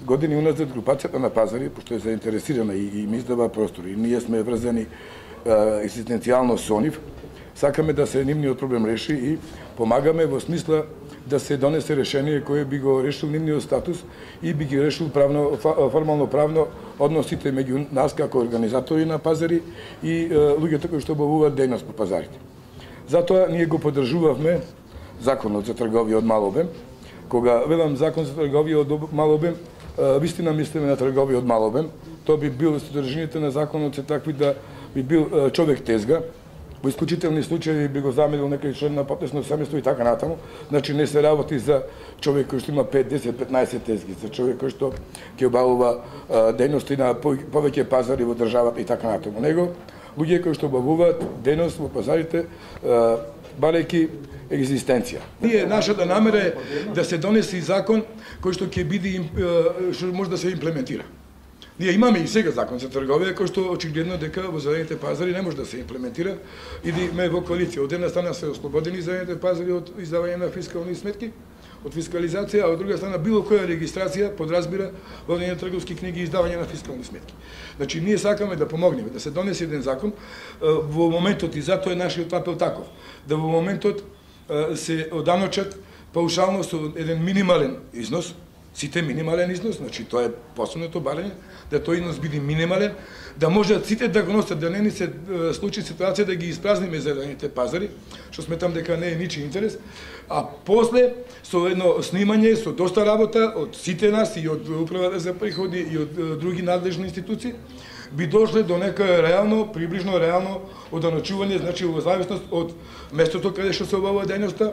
години уназад групацијата на пазари, пошто е заинтересирана и ми издава простор, и ние сме врзани екзистенцијално со нив, сакаме да се нивниот проблем реши и помагаме во смисла да се донесе решение кое би го решил нивниот статус и би ги решил формално правно односите меѓу нас како организатори на пазари и луѓето кои што обавуваат дејност по пазарите. Затоа ние го поддржувавме законот за трговија од мал обем. Кога велам закон за трговија од мал обем, вистина мислиме на трговија од мал обем. Тоа би бил содржините на законот се такви да би бил човек тезга. Во исклучителни случаи би го заменил некој член на потесно семејство и така натаму. Значи не се работи за човек кој што има 5, 10, 15 тезги, за човек кој што ќе обавува дејности на повеќе пазари во државата и така натаму. Него луѓе кои што обавуваат дејност во пазарите барајќи екзистенција. Ние нашата намера е да се донесе закон кој што ќе биде што може да се имплементира. Ние имаме и сега закон за трговија кој што очигледно дека во зелените пазари не може да се имплементира. Идиме во коалиција. Од една страна се ослободени зелените пазари од издавање на фискални сметки, од фискализација, а од друга страна било која регистрација подразбира водење на трговски книги и издавање на фискални сметки. Значи ние сакаме да помогнеме да се донесе еден закон во моментот, и затоа е нашиот апел таков, да во моментот се оданочат паушално со еден минимален износ, сите минимален износ, значи тоа е последното барање, да тој износ биде минимален, да можат сите да го носат, да не ни се случи ситуација да ги испразниме зелените пазари, што сметам дека не е ничи интерес, а после со едно снимање, со доста работа од сите нас и од Управата за приходи и од други надлежни институции, би дошле до некој реално, приближно реално оданочување, значи во зависност од местото каде што се обавува дејноста,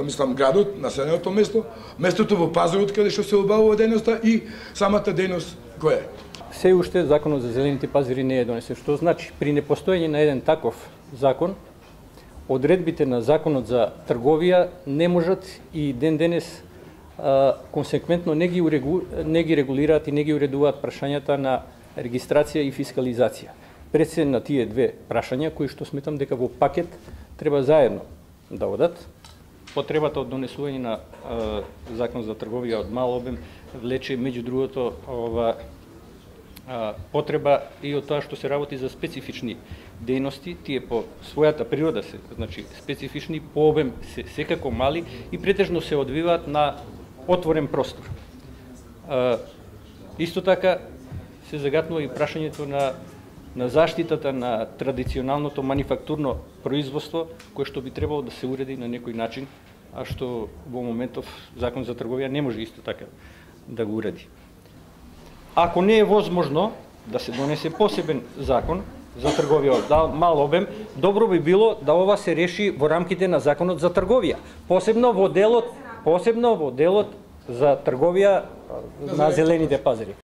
мислам градот, населеното место, местото во пазарот каде што се обавува дејноста и самата дејност која е. Се уште законот за зелените пазари не е донесен, што значи при непостоење на еден таков закон, одредбите на законот за трговија не можат и ден денес консеквентно не ги регулираат и не ги уредуваат прашањата на регистрација и фискализација. Пред се на тие две прашања кои што сметам дека во пакет треба заедно да одат. Потребата од донесување на закон за трговија од мал обем влече меѓу другото потреба и од тоа што се работи за специфични дејности, тие по својата природа се, значи специфични, по обем се секако мали и претежно се одвиваат на отворен простор. Исто така се загатнува и прашањето на заштитата на традиционалното манифактурно производство, кое што би требало да се уреди на некој начин, а што во моментов закон за трговија не може исто така да го уреди. Ако не е возможно да се донесе посебен закон за трговија од мал обем, добро би било да ова се реши во рамките на законот за трговија, посебно во делот за трговија на зелените пазари.